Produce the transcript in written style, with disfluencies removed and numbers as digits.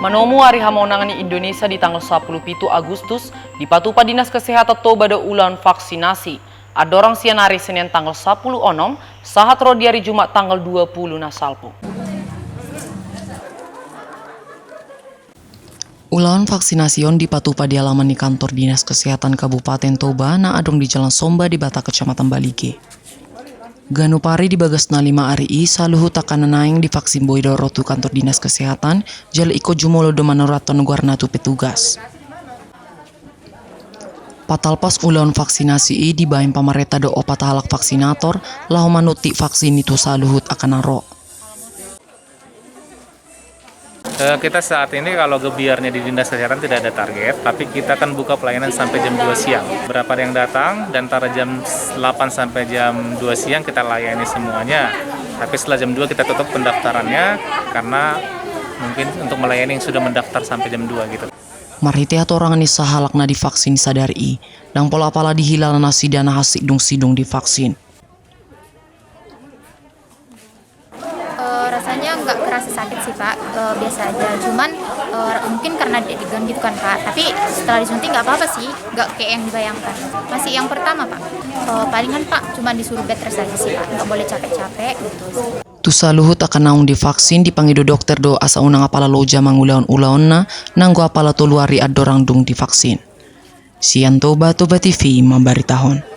Manomu hari hamonangan Indonesia di tanggal 17 Agustus di Patupa Dinas Kesehatan Toba ada ulang vaksinasi. Adorang sian hari Senin tanggal 10 onom, sahat ro di hari Jumat tanggal 20 nasalpu. Ulang vaksinasion di Patupa di halaman di kantor Dinas Kesehatan Kabupaten Toba na adong di Jalan Somba di Bata Kecamatan Balige. Ganupari di bagas na 5 hari saluhu takana naing divaksin boy rotu kantor Dinas Kesehatan jala iko jumolo do manurato negara tu petugas. Patalpas ulang vaksinasi dibahin pamareta do opat halak vaksinator lahu manuti vaksin itu saluhut akan naro. Kita saat ini kalau gebiarnya di Dinas Kesehatan tidak ada target, tapi kita akan buka pelayanan sampai jam 2 siang. Berapa yang datang, dan antara jam 8 sampai jam 2 siang kita layani semuanya. Tapi setelah jam 2 kita tutup pendaftarannya, karena mungkin untuk melayani yang sudah mendaftar sampai jam 2 gitu. Marite atau orang ini sahalakna divaksin sadari, dan pola apala dihilal nasi dana hasik sidung divaksin. Rasanya nggak kerasa sakit sih Pak, biasa aja. Cuman mungkin karena digan gitu kan Pak. Tapi setelah disuntik nggak apa-apa sih, nggak kayak yang dibayangkan. Masih yang pertama Pak, palingan Pak cuma disuruh bed rest aja sih Pak, nggak boleh capek-capek gitu. Tusa luhut akan naung divaksin dipanggil dokter do asa unang apala loja mangulaon-ulaon na nanggo apala toluari adorang dung divaksin. Sian Toba TV membaritahon.